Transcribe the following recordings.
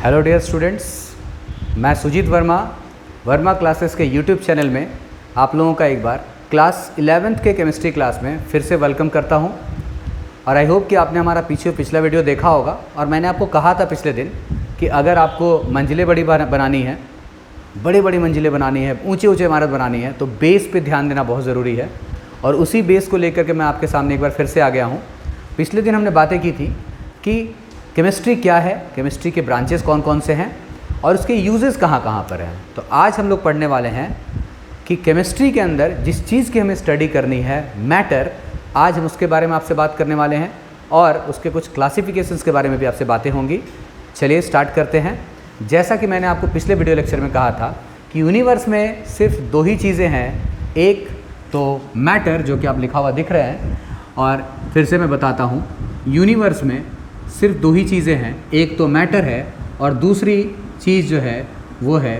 Hello dear students, मैं Sujit Verma classes के YouTube channel में आप लोगों का एक बार क्लास 11th के केमिस्ट्री क्लास में फिर से वेलकम करता हूं। और आई होप कि आपने हमारा पिछला वीडियो देखा होगा। और मैंने आपको कहा था पिछले दिन कि अगर आपको मंजिलें बड़ी बनानी है, बड़ी मंजिलें बनानी है, ऊंचे इमारत बनानी है, तो बेस पे ध्यान देना बहुत ज़रूरी है। और उसी बेस को लेकर के मैं आपके सामने एक बार फिर से आ गया हूँ। पिछले दिन हमने बातें की थी कि केमिस्ट्री क्या है, केमिस्ट्री के ब्रांचेस कौन कौन से हैं और उसके यूजेस कहाँ कहाँ पर हैं। तो आज हम लोग पढ़ने वाले हैं कि केमिस्ट्री के अंदर जिस चीज़ की हमें स्टडी करनी है, मैटर, आज हम उसके बारे में आपसे बात करने वाले हैं और उसके कुछ क्लासिफिकेशंस के बारे में भी आपसे बातें होंगी। चलिए स्टार्ट करते हैं। जैसा कि मैंने आपको पिछले वीडियो लेक्चर में कहा था कि यूनिवर्स में सिर्फ दो ही चीज़ें हैं, एक तो मैटर जो कि आप लिखा हुआ दिख रहे हैं, और फिर से मैं बताता हूँ, यूनिवर्स में सिर्फ दो ही चीज़ें हैं, एक तो मैटर है और दूसरी चीज़ जो है वो है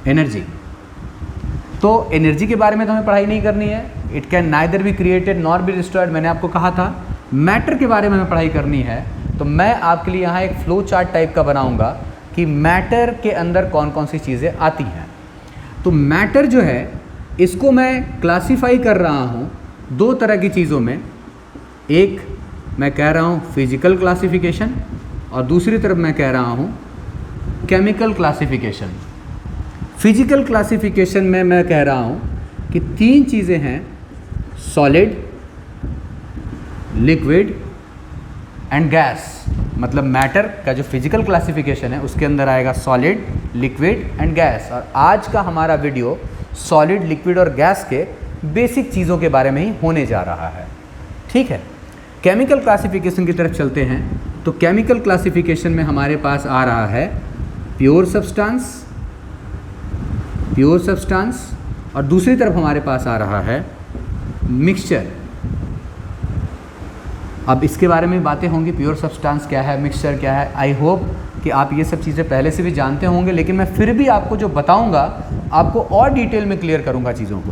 एनर्जी। तो एनर्जी के बारे में तो हमें पढ़ाई नहीं करनी है, it can neither be created nor be destroyed, मैंने आपको कहा था। मैटर के बारे में हमें पढ़ाई करनी है, तो मैं आपके लिए यहाँ एक फ्लो चार्ट टाइप का बनाऊँगा कि मैटर के अंदर कौन कौन सी चीज़ें आती हैं। तो मैटर जो है इसको मैं क्लासीफाई कर रहा हूँ दो तरह की चीज़ों में। एक मैं कह रहा हूँ फिजिकल क्लासिफिकेशन और दूसरी तरफ मैं कह रहा हूँ केमिकल क्लासिफिकेशन। फिजिकल क्लासिफिकेशन में मैं कह रहा हूँ कि तीन चीज़ें हैं, सॉलिड, लिक्विड एंड गैस। मतलब मैटर का जो फिजिकल क्लासिफिकेशन है उसके अंदर आएगा सॉलिड, लिक्विड एंड गैस। और आज का हमारा वीडियो सॉलिड, लिक्विड और गैस के बेसिक चीज़ों के बारे में ही होने जा रहा है। ठीक है, केमिकल क्लासिफिकेशन की तरफ चलते हैं। तो केमिकल क्लासिफिकेशन में हमारे पास आ रहा है प्योर सब्सटेंस और दूसरी तरफ हमारे पास आ रहा है मिक्सचर। अब इसके बारे में बातें होंगी, प्योर सब्सटेंस क्या है, मिक्सचर क्या है। आई होप कि आप ये सब चीज़ें पहले से भी जानते होंगे, लेकिन मैं फिर भी आपको जो बताऊंगा आपको और डिटेल में क्लियर करूंगा चीज़ों को।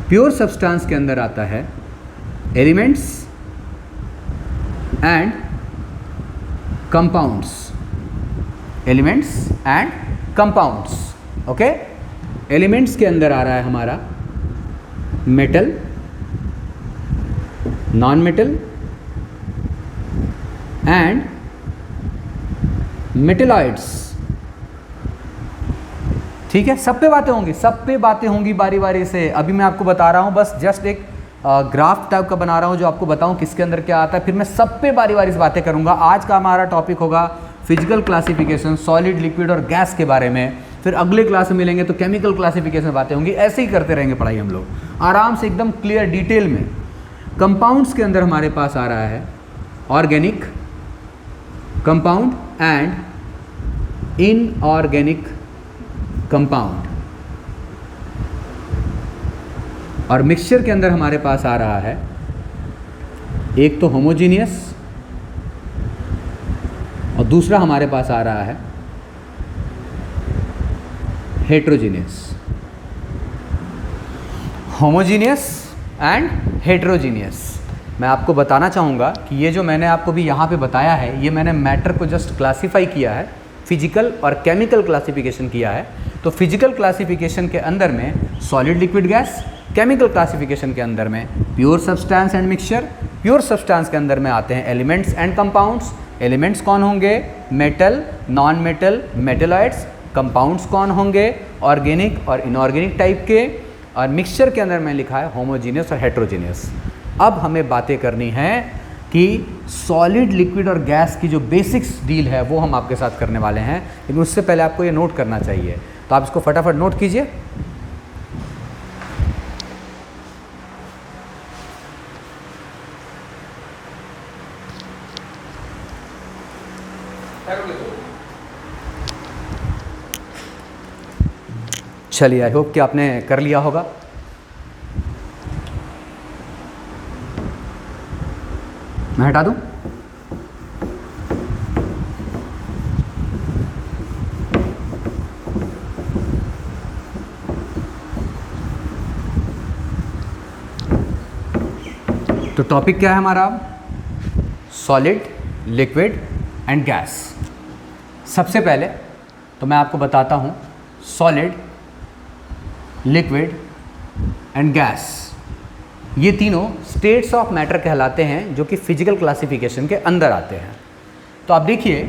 प्योर सब्सटेंस के अंदर आता है elements and compounds, elements and compounds. Okay, elements के अंदर आ रहा है हमारा metal, non metal and metalloids. ठीक है, सब पे बातें होंगी बारी बारी से। अभी मैं आपको बता रहा हूं, बस जस्ट एक ग्राफ टाइप का बना रहा हूं जो आपको बताऊं किसके अंदर क्या आता है, फिर मैं सब पे बारी बारी से बातें करूंगा। आज का हमारा टॉपिक होगा फिजिकल क्लासिफिकेशन, सॉलिड, लिक्विड और गैस के बारे में। फिर अगले क्लास में मिलेंगे तो केमिकल क्लासिफिकेशन में बातें होंगी। ऐसे ही करते रहेंगे पढ़ाई हम लोग आराम से, एकदम क्लियर डिटेल में। कंपाउंड्स के अंदर हमारे पास आ रहा है organic compound and inorganic compound. और मिक्सचर के अंदर हमारे पास आ रहा है एक तो होमोजीनियस और दूसरा हमारे पास आ रहा है हेट्रोजीनियस। Homogeneous and heterogeneous. मैं आपको बताना चाहूँगा कि ये जो मैंने आपको भी यहाँ पे बताया है, ये मैंने मैटर को जस्ट क्लासीफाई किया है, फिजिकल और केमिकल क्लासिफिकेशन किया है। तो फिजिकल क्लासिफिकेशन के अंदर में solid, liquid, gas. Chemical classification के अंदर में pure substance and mixture. Pure substance के अंदर में आते हैं एलिमेंट्स एंड कंपाउंड्स। एलिमेंट्स कौन होंगे? Metal, non metal, metalloids. Compounds कौन होंगे? ऑर्गेनिक और इनऑर्गेनिक टाइप के। और मिक्सचर के अंदर मैं लिखा है होमोजीनियस और हेट्रोजीनियस। अब हमें बातें करनी है कि सॉलिड, लिक्विड और गैस की जो बेसिक्स डील है वो हम आपके साथ करने वाले हैं, लेकिन उससे पहले आपको ये नोट करना चाहिए। तो आप इसको फटाफट नोट कीजिए। चलिए, आई होप कि आपने कर लिया होगा। मैं हटा दूं? तो टॉपिक क्या है हमारा? Solid, liquid and gas. सबसे पहले तो मैं आपको बताता हूँ सॉलिड, लिक्विड एंड गैस, ये तीनों स्टेट्स ऑफ मैटर कहलाते हैं जो कि फिजिकल क्लासिफिकेशन के अंदर आते हैं। तो आप देखिए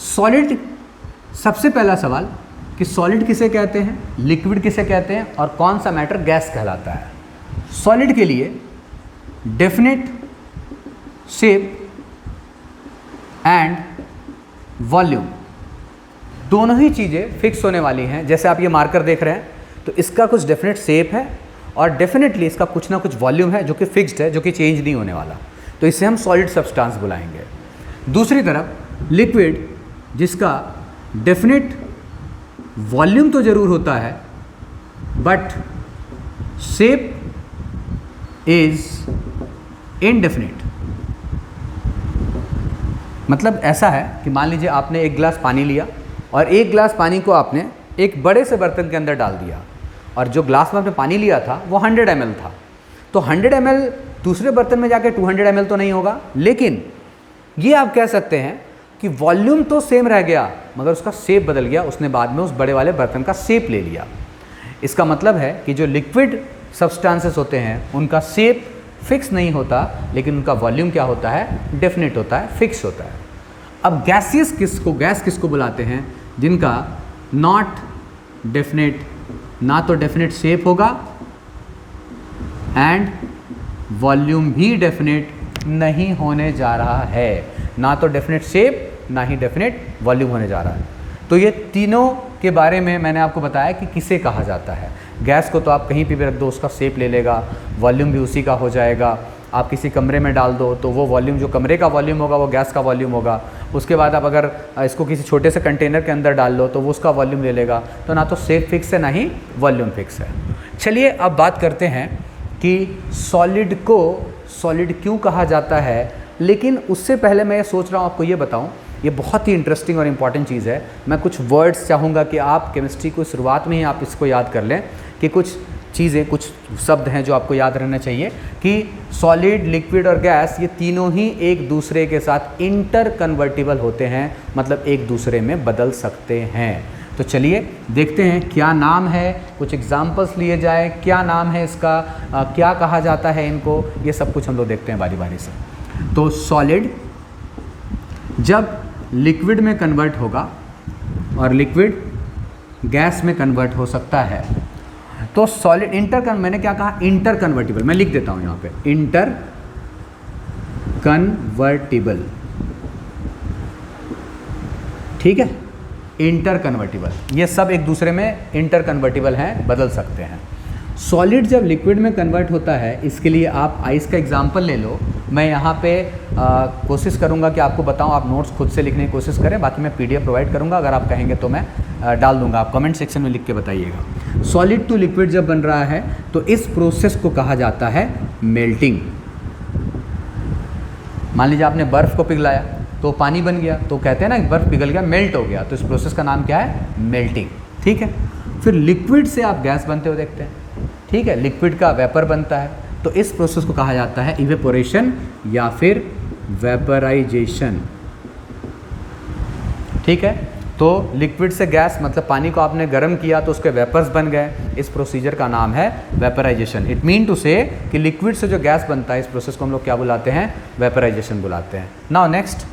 सॉलिड, सबसे पहला सवाल कि सॉलिड किसे कहते हैं, लिक्विड किसे कहते हैं और कौन सा मैटर गैस कहलाता है। सॉलिड के लिए डेफिनेट शेप एंड वॉल्यूम दोनों ही चीज़ें फिक्स होने वाली हैं। जैसे आप ये मार्कर देख रहे हैं तो इसका कुछ डेफिनेट शेप है और डेफिनेटली इसका कुछ ना कुछ वॉल्यूम है जो कि फिक्स्ड है, जो कि चेंज नहीं होने वाला, तो इसे हम सॉलिड सब्सटेंस बुलाएंगे। दूसरी तरफ लिक्विड, जिसका डेफिनेट वॉल्यूम तो ज़रूर होता है बट शेप इज इनडेफिनिट। मतलब ऐसा है कि मान लीजिए आपने एक गिलास पानी लिया और एक गिलास पानी को आपने एक बड़े से बर्तन के अंदर डाल दिया और जो ग्लास में आपने पानी लिया था वो 100 ml था, तो 100 ml दूसरे बर्तन में जाके 200 ml तो नहीं होगा, लेकिन ये आप कह सकते हैं कि वॉल्यूम तो सेम रह गया मगर उसका शेप बदल गया, उसने बाद में उस बड़े वाले बर्तन का शेप ले लिया। इसका मतलब है कि जो लिक्विड सब्सटेंसेस होते हैं उनका शेप फिक्स नहीं होता, लेकिन उनका वॉल्यूम क्या होता है, डेफिनेट होता है, फिक्स होता है। अब गैस किसको बुलाते हैं, जिनका नॉट डेफिनेट, ना तो डेफिनेट शेप होगा एंड वॉल्यूम भी डेफिनेट नहीं होने जा रहा है, ना तो डेफिनेट शेप ना ही डेफिनेट वॉल्यूम होने जा रहा है। तो ये तीनों के बारे में मैंने आपको बताया कि किसे कहा जाता है। गैस को तो आप कहीं पे भी रख दो उसका शेप ले लेगा, वॉल्यूम भी उसी का हो जाएगा। आप किसी कमरे में डाल दो तो वो वॉल्यूम, जो कमरे का वॉल्यूम होगा वो गैस का वॉल्यूम होगा। उसके बाद आप अगर इसको किसी छोटे से कंटेनर के अंदर डाल लो तो वो उसका वॉल्यूम ले लेगा। तो ना तो शेप फिक्स है ना ही वॉल्यूम फिक्स है। चलिए अब बात करते हैं कि सॉलिड को सॉलिड क्यों कहा जाता है, लेकिन उससे पहले मैं ये सोच रहा हूँ आपको ये बताऊँ, ये बहुत ही इंटरेस्टिंग और इम्पॉर्टेंट चीज़ है। मैं कुछ वर्ड्स चाहूँगा कि आप केमिस्ट्री को शुरुआत में ही आप इसको याद कर लें कि कुछ चीज़ें, कुछ शब्द हैं जो आपको याद रहना चाहिए कि सॉलिड, लिक्विड और गैस ये तीनों ही एक दूसरे के साथ इंटर कन्वर्टिबल होते हैं, मतलब एक दूसरे में बदल सकते हैं। तो चलिए देखते हैं क्या नाम है, कुछ एग्जाम्पल्स लिए जाए, क्या नाम है इसका, क्या कहा जाता है इनको, ये सब कुछ हम लोग देखते हैं बारी बारी से। तो सॉलिड जब लिक्विड में कन्वर्ट होगा और लिक्विड गैस में कन्वर्ट हो सकता है तो सॉलिड मैंने क्या कहा, इंटर कन्वर्टिबल, मैं लिख देता हूं यहां पे, इंटर कन्वर्टिबल, ठीक है, इंटर कन्वर्टिबल, ये सब एक दूसरे में इंटर कन्वर्टिबल हैं, बदल सकते हैं। सॉलिड जब लिक्विड में कन्वर्ट होता है, इसके लिए आप आइस का एग्जांपल ले लो। मैं यहाँ पे कोशिश करूँगा कि आपको बताऊँ, आप नोट्स खुद से लिखने की कोशिश करें, बाकी मैं PDF प्रोवाइड करूँगा, अगर आप कहेंगे तो मैं डाल दूँगा, आप कमेंट सेक्शन में लिख के बताइएगा। सॉलिड टू लिक्विड जब बन रहा है तो इस प्रोसेस को कहा जाता है मेल्टिंग। मान लीजिए आपने बर्फ़ को पिघलाया तो पानी बन गया, तो कहते हैं ना बर्फ़ पिघल गया, मेल्ट हो गया, तो इस प्रोसेस का नाम क्या है, मेल्टिंग, ठीक है। फिर लिक्विड से आप गैस बनते हो देखते हैं, ठीक है, लिक्विड का वेपर बनता है, तो इस प्रोसेस को कहा जाता है इवेपोरेशन या फिर वेपराइजेशन, ठीक है। तो लिक्विड से गैस मतलब पानी को आपने गर्म किया तो उसके वेपर्स बन गए, इस प्रोसीजर का नाम है वेपराइजेशन। इट मीन टू से कि लिक्विड से जो गैस बनता है इस प्रोसेस को हम लोग क्या बुलाते हैं, वेपराइजेशन बुलाते हैं। नाउ नेक्स्ट,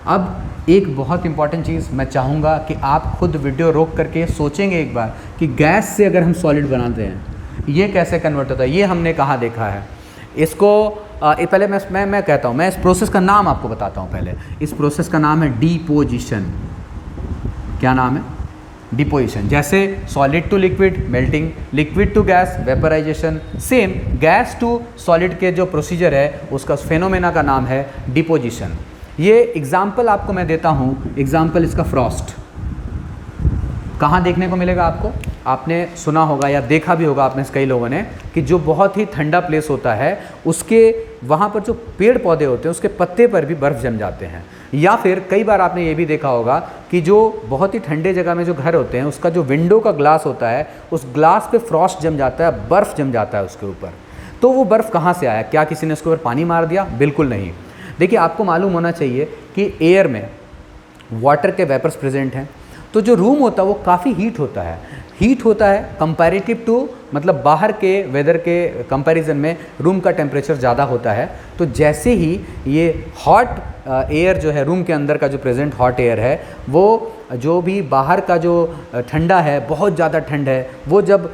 अब एक बहुत इंपॉर्टेंट चीज़ मैं चाहूँगा कि आप खुद वीडियो रोक करके सोचेंगे एक बार कि गैस से अगर हम सॉलिड बनाते हैं ये कैसे कन्वर्ट होता है, ये हमने कहाँ देखा है इसको। पहले मैं कहता हूँ, मैं इस प्रोसेस का नाम आपको बताता हूँ। पहले इस प्रोसेस का नाम है डिपोजिशन। क्या नाम है, डिपोजिशन। जैसे solid to liquid melting, liquid to gas vaporization, same gas to solid के जो प्रोसीजर है उसका फेनोमेना का नाम है डिपोजिशन। ये एग्जाम्पल आपको मैं देता हूँ, एग्जाम्पल इसका फ्रॉस्ट। कहाँ देखने को मिलेगा आपको, आपने सुना होगा या देखा भी होगा आपने कई लोगों ने कि जो बहुत ही ठंडा प्लेस होता है उसके वहाँ पर जो पेड़ पौधे होते हैं उसके पत्ते पर भी बर्फ़ जम जाते हैं। या फिर कई बार आपने ये भी देखा होगा कि जो बहुत ही ठंडे जगह में जो घर होते हैं उसका जो विंडो का ग्लास होता है उस ग्लास पे फ्रॉस्ट जम जाता है, बर्फ़ जम जाता है उसके ऊपर। तो वो बर्फ़ कहाँ से आया, क्या किसी ने उसके ऊपर पानी मार दिया, बिल्कुल नहीं। देखिए आपको मालूम होना चाहिए कि एयर में वाटर के वेपर्स प्रेजेंट हैं। तो जो रूम होता है वो काफ़ी हीट होता है कंपैरेटिव टू, मतलब बाहर के वेदर के कंपैरिजन में रूम का टेम्परेचर ज़्यादा होता है। तो जैसे ही ये हॉट एयर जो है, रूम के अंदर का जो प्रेजेंट हॉट एयर है, वो जो भी बाहर का जो ठंडा है, बहुत ज़्यादा ठंड है, वो जब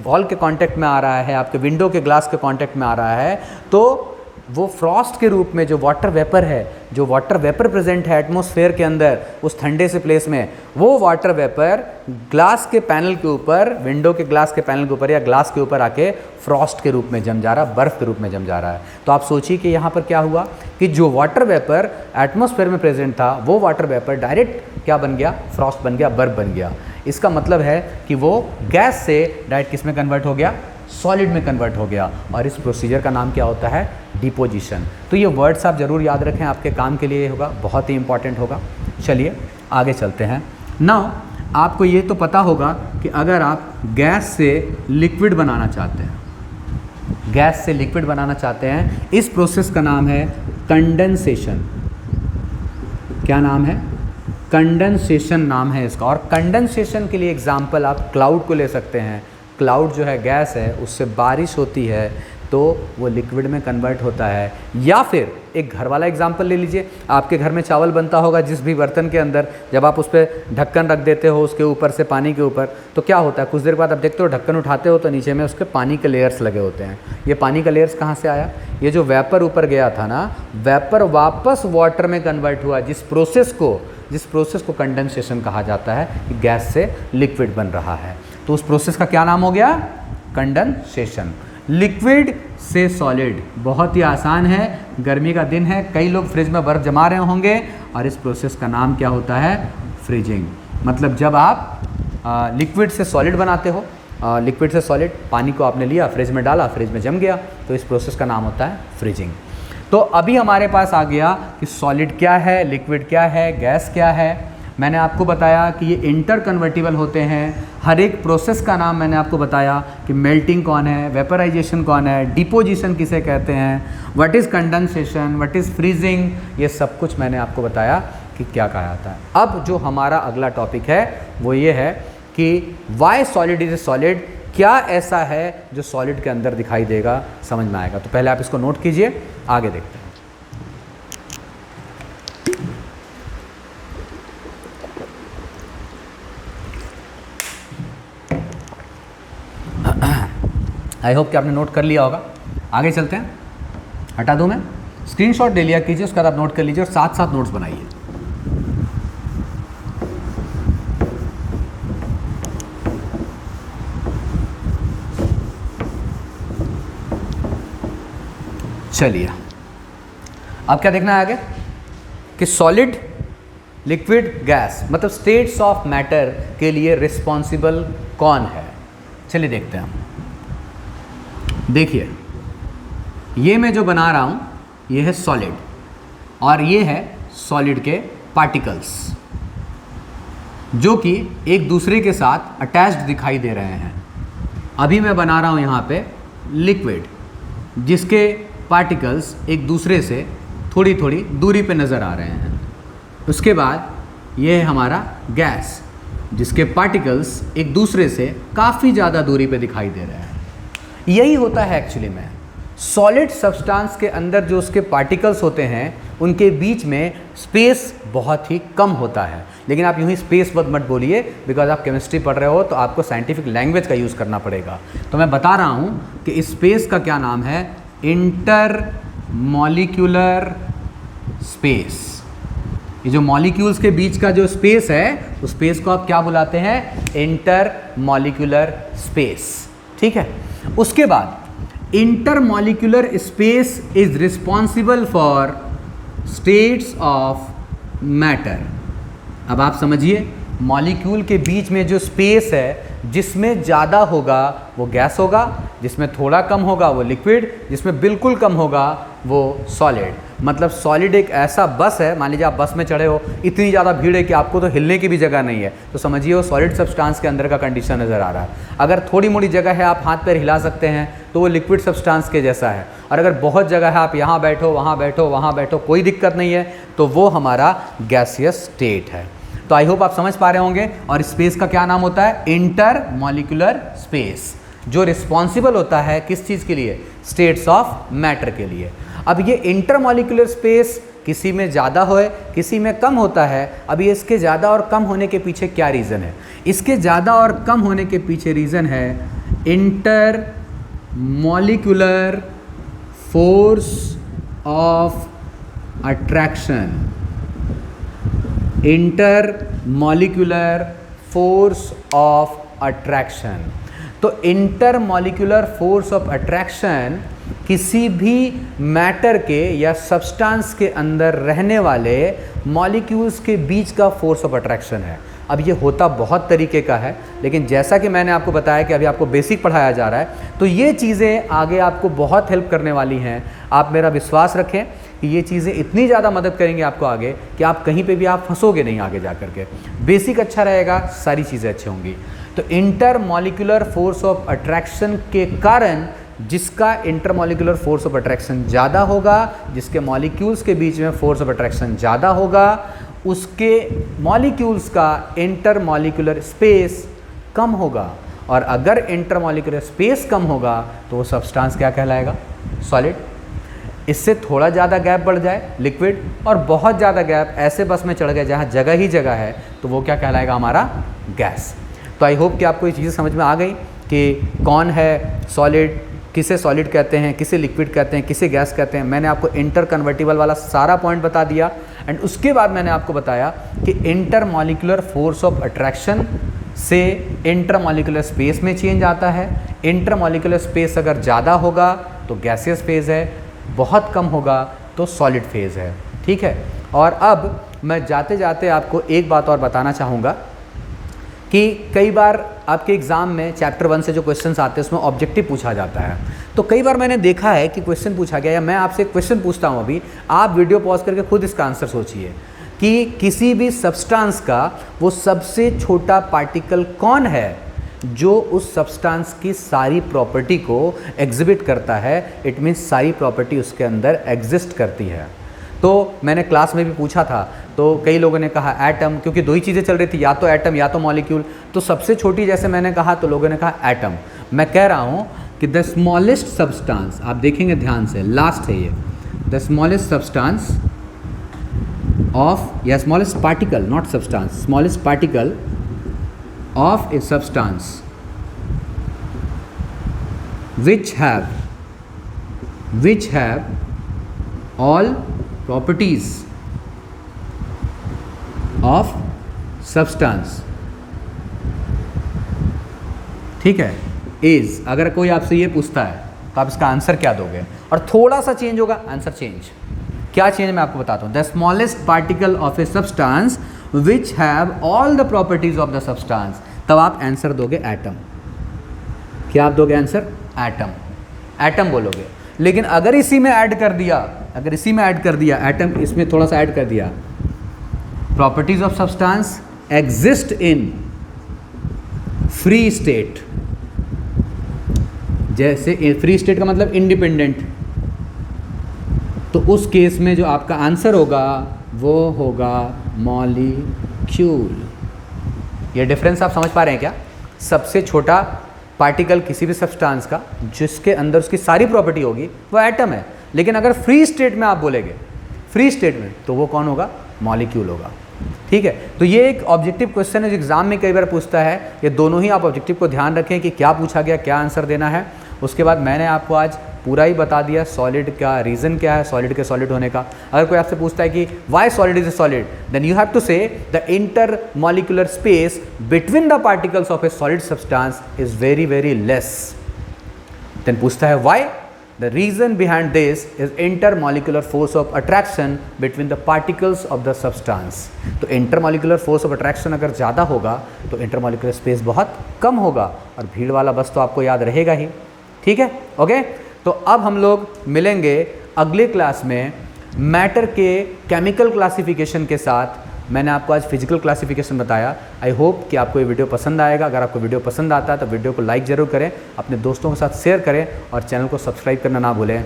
वॉल के कांटेक्ट में आ रहा है, आपके विंडो के ग्लास के कांटेक्ट में आ रहा है, तो वो फ्रॉस्ट के रूप में जो वाटर वेपर प्रेजेंट है एटमॉस्फेयर के अंदर उस ठंडे से प्लेस में, वो वाटर वेपर ग्लास के पैनल के ऊपर, विंडो के ग्लास के पैनल के ऊपर या ग्लास के ऊपर आके फ्रॉस्ट के रूप में जम जा रहा है, बर्फ़ के रूप में जम जा रहा है। तो आप सोचिए कि यहाँ पर क्या हुआ कि जो वाटर वेपर एटमॉस्फेयर में प्रेजेंट था, वो वाटर वेपर डायरेक्ट क्या बन गया, फ्रॉस्ट बन गया, बर्फ़ बन गया। इसका मतलब है कि वो गैस से डायरेक्ट किस में कन्वर्ट हो गया, सॉलिड में कन्वर्ट हो गया। और इस प्रोसीजर का नाम क्या होता है, डिपोजिशन। तो ये वर्ड्स आप ज़रूर याद रखें, आपके काम के लिए होगा, बहुत ही इंपॉर्टेंट होगा। चलिए आगे चलते हैं। नाउ आपको ये तो पता होगा कि अगर आप गैस से लिक्विड बनाना चाहते हैं, इस प्रोसेस का नाम है कंडेंसेशन। क्या नाम है, कंडेंसेशन नाम है इसका। और कंडेंसेशन के लिए एग्जाम्पल आप क्लाउड को ले सकते हैं। क्लाउड जो है गैस है, उससे बारिश होती है तो वो लिक्विड में कन्वर्ट होता है। या फिर एक घर वाला एग्जांपल ले लीजिए, आपके घर में चावल बनता होगा जिस भी बर्तन के अंदर, जब आप उस पर ढक्कन रख देते हो उसके ऊपर से, पानी के ऊपर, तो क्या होता है, कुछ देर बाद आप देखते हो ढक्कन उठाते हो तो नीचे में उसके पानी के लेयर्स लगे होते हैं। ये पानी का लेयर्स कहाँ से आया, ये जो वेपर ऊपर गया था ना, वेपर वापस वाटर में कन्वर्ट हुआ, जिस प्रोसेस को कंडेंसेशन कहा जाता है, कि गैस से लिक्विड बन रहा है। तो उस प्रोसेस का क्या नाम हो गया, कंडेंसेशन। लिक्विड से सॉलिड, बहुत ही आसान है। गर्मी का दिन है, कई लोग फ्रिज में बर्फ़ जमा रहे होंगे, और इस प्रोसेस का नाम क्या होता है, फ्रीजिंग। मतलब जब आप लिक्विड से सॉलिड बनाते हो, लिक्विड से सॉलिड, पानी को आपने लिया, फ्रिज में डाला, फ्रिज में जम गया, तो इस प्रोसेस का नाम होता है फ्रीजिंग। तो अभी हमारे पास आ गया कि सॉलिड क्या है, लिक्विड क्या है, गैस क्या है। मैंने आपको बताया कि ये इंटर कन्वर्टिबल होते हैं। हर एक प्रोसेस का नाम मैंने आपको बताया कि मेल्टिंग कौन है, वेपराइजेशन कौन है, डिपोजिशन किसे कहते हैं, what is condensation, what is freezing, ये सब कुछ मैंने आपको बताया कि क्या कहा जाता है। अब जो हमारा अगला टॉपिक है वो ये है कि why solid is a solid, क्या ऐसा है जो सॉलिड के अंदर दिखाई देगा, समझ में आएगा। तो पहले आप इसको नोट कीजिए, आगे देखते हैं। आई होप कि आपने नोट कर लिया होगा। आगे चलते हैं, हटा दूँ मैं, स्क्रीनशॉट ले लिया कीजिए, उसके बाद आप नोट कर लीजिए और साथ साथ नोट्स बनाइए। चलिए अब क्या देखना है आगे कि सॉलिड, लिक्विड, गैस, मतलब स्टेट्स ऑफ मैटर के लिए रिस्पॉन्सिबल कौन है। चलिए देखते हैं। देखिए ये मैं जो बना रहा हूँ ये है सॉलिड, और ये है सॉलिड के पार्टिकल्स जो कि एक दूसरे के साथ अटैच्ड दिखाई दे रहे हैं। अभी मैं बना रहा हूँ यहाँ पे लिक्विड, जिसके पार्टिकल्स एक दूसरे से थोड़ी थोड़ी दूरी पे नज़र आ रहे हैं। उसके बाद ये है हमारा गैस, जिसके पार्टिकल्स एक दूसरे से काफ़ी ज़्यादा दूरी पे दिखाई दे रहे हैं। यही होता है एक्चुअली में सॉलिड सब्सटेंस के अंदर, जो उसके पार्टिकल्स होते हैं उनके बीच में स्पेस बहुत ही कम होता है। लेकिन आप यूँ ही स्पेस मत बोलिए, बिकॉज आप केमिस्ट्री पढ़ रहे हो तो आपको साइंटिफिक लैंग्वेज का यूज़ करना पड़ेगा। तो मैं बता रहा हूँ कि इस स्पेस का क्या नाम है, इंटर मॉलिक्यूलर स्पेस। ये जो मॉलिक्यूल्स के बीच का जो स्पेस है, उस स्पेस को आप क्या बुलाते हैं, इंटर मॉलिक्यूलर स्पेस। ठीक है। उसके बाद inter molecular space is responsible for states of matter. अब आप समझिए, मॉलिक्यूल के बीच में जो स्पेस है जिसमें ज़्यादा होगा वो गैस होगा, जिसमें थोड़ा कम होगा वो लिक्विड, जिसमें बिल्कुल कम होगा वो सॉलिड। मतलब सॉलिड एक ऐसा बस है, मान लीजिए आप बस में चढ़े हो, इतनी ज़्यादा भीड़ है कि आपको तो हिलने की भी जगह नहीं है, तो समझिए वो सॉलिड सब्सटेंस के अंदर का कंडीशन नज़र आ रहा है। अगर थोड़ी मोड़ी जगह है, आप हाथ पैर हिला सकते हैं, तो वो लिक्विड सब्सटेंस के जैसा है। और अगर बहुत जगह है, आप यहाँ बैठो, वहाँ बैठो, वहाँ बैठो, कोई दिक्कत नहीं है, तो वो हमारा गैसियस स्टेट है। तो आई होप आप समझ पा रहे होंगे। और स्पेस का क्या नाम होता है? इंटरमॉलिक्यूलर स्पेस, जो रिस्पॉन्सिबल होता है किस चीज़ के लिए? स्टेट्स ऑफ मैटर के लिए। अब ये इंटरमॉलिक्यूलर स्पेस किसी में ज़्यादा होए, किसी में कम होता है। अब ये इसके ज़्यादा और कम होने के पीछे क्या रीज़न है? इसके ज़्यादा और कम होने के पीछे रीज़न है intermolecular force of attraction. Intermolecular force of attraction. तो इंटरमॉलिक्यूलर फोर्स ऑफ अट्रैक्शन किसी भी मैटर के या सब्सटेंस के अंदर रहने वाले मॉलिक्यूल्स के बीच का फोर्स ऑफ अट्रैक्शन है। अब ये होता बहुत तरीके का है, लेकिन जैसा कि मैंने आपको बताया कि अभी आपको बेसिक पढ़ाया जा रहा है, तो ये चीज़ें आगे आपको बहुत हेल्प करने वाली हैं। आप मेरा विश्वास रखें कि ये चीज़ें इतनी ज़्यादा मदद करेंगे आपको आगे कि आप कहीं पे भी आप फंसोगे नहीं आगे जा कर के। बेसिक अच्छा रहेगा, सारी चीज़ें अच्छी होंगी। तो इंटरमॉलिक्यूलर फोर्स ऑफ अट्रैक्शन के कारण जिसका इंटरमॉलिक्यूलर फोर्स ऑफ अट्रैक्शन ज़्यादा होगा, जिसके मॉलिक्यूल्स के बीच में फोर्स ऑफ अट्रैक्शन ज़्यादा होगा, उसके मॉलिक्यूल्स का इंटरमॉलिक्यूलर स्पेस कम होगा। और अगर इंटरमॉलिक्यूलर स्पेस कम होगा तो वो सब्सटेंस क्या कहलाएगा? सॉलिड। इससे थोड़ा ज़्यादा गैप बढ़ जाए, लिक्विड। और बहुत ज़्यादा गैप ऐसे बस में चढ़ गए जहाँ जगह ही जगह है, तो वो क्या कहलाएगा? हमारा गैस। तो आई होप कि आपको ये चीज़ें समझ में आ गई कि कौन है सॉलिड, किसे सॉलिड कहते हैं, किसे लिक्विड कहते हैं, किसे गैस कहते हैं। मैंने आपको इंटर कन्वर्टिबल वाला सारा पॉइंट बता दिया। एंड उसके बाद मैंने आपको बताया कि इंटरमॉलिक्यूलर फोर्स ऑफ अट्रैक्शन से इंटरमॉलिक्यूलर स्पेस में चेंज आता है। इंटरमॉलिक्यूलर स्पेस अगर ज़्यादा होगा तो गैसियस फेज़ है, बहुत कम होगा तो सॉलिड फेज़ है। ठीक है। और अब मैं जाते जाते आपको एक बात और बताना चाहूँगा कि कई बार आपके एग्ज़ाम में चैप्टर 1 से जो क्वेश्चंस आते हैं उसमें ऑब्जेक्टिव पूछा जाता है। तो कई बार मैंने देखा है कि क्वेश्चन पूछा गया, या मैं आपसे एक क्वेश्चन पूछता हूँ अभी, आप वीडियो पॉज करके खुद इसका आंसर सोचिए कि किसी भी सब्सटेंस का वो सबसे छोटा पार्टिकल कौन है जो उस सब्सटेंस की सारी प्रॉपर्टी को एग्जिबिट करता है। इट मीन्स सारी प्रॉपर्टी उसके अंदर एग्जिस्ट करती है। तो मैंने क्लास में भी पूछा था, तो कई लोगों ने कहा एटम, क्योंकि दो ही चीज़ें चल रही थी, या तो एटम या तो मॉलिक्यूल। तो सबसे छोटी जैसे मैंने कहा तो लोगों ने कहा एटम। मैं कह रहा हूँ कि द स्मॉलेस्ट सब्सटेंस, आप देखेंगे ध्यान से, लास्ट है ये, द स्मॉलेस्ट सब्सटेंस ऑफ, या smallest particle, not substance, smallest particle of a substance which have all properties of substance, ठीक है, इज। अगर कोई आपसे ये पूछता है तो आप इसका आंसर क्या दोगे? और थोड़ा सा चेंज होगा आंसर, चेंज। क्या चेंज मैं आपको बताता हूँ। The smallest particle of a substance which have all the properties of the substance, तब आप आंसर दोगे एटम। क्या आप दोगे आंसर? एटम। एटम बोलोगे। लेकिन अगर इसी में ऐड कर दिया, एटम इसमें थोड़ा सा ऐड कर दिया, properties of substance exist in free state, जैसे फ्री स्टेट का मतलब इंडिपेंडेंट, तो उस केस में जो आपका आंसर होगा वो होगा मॉलिक्यूल। ये डिफरेंस आप समझ पा रहे हैं क्या? सबसे छोटा पार्टिकल किसी भी सब्सटेंस का जिसके अंदर उसकी सारी प्रॉपर्टी होगी वो एटम है। लेकिन अगर फ्री स्टेट में आप बोलेंगे, फ्री स्टेट में, तो वो कौन होगा? मॉलिक्यूल होगा। ठीक है। तो ये एक ऑब्जेक्टिव क्वेश्चन है जो एग्जाम में कई बार पूछता है। ये दोनों ही आप ऑब्जेक्टिव को ध्यान रखें कि क्या पूछा गया, क्या आंसर देना है। उसके बाद मैंने आपको आज पूरा ही बता दिया सॉलिड का रीज़न क्या है, सॉलिड के सॉलिड होने का। अगर कोई आपसे पूछता है कि why solid is a solid, then you have to say the intermolecular space between the particles of a solid substance is very very less. Then पूछता है why, The reason behind this is intermolecular force of attraction between the particles of the substance. तो intermolecular force of attraction अगर ज़्यादा होगा तो intermolecular space बहुत कम होगा, और भीड़ वाला बस तो आपको याद रहेगा ही। ठीक है, ओके। तो अब हम लोग मिलेंगे अगले क्लास में मैटर के केमिकल क्लासिफिकेशन के साथ। मैंने आपको आज फिजिकल क्लासिफिकेशन बताया। आई होप कि आपको ये वीडियो पसंद आएगा। अगर आपको वीडियो पसंद आता है तो वीडियो को लाइक ज़रूर करें, अपने दोस्तों के साथ शेयर करें और चैनल को सब्सक्राइब करना ना भूलें।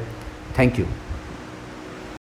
Thank you.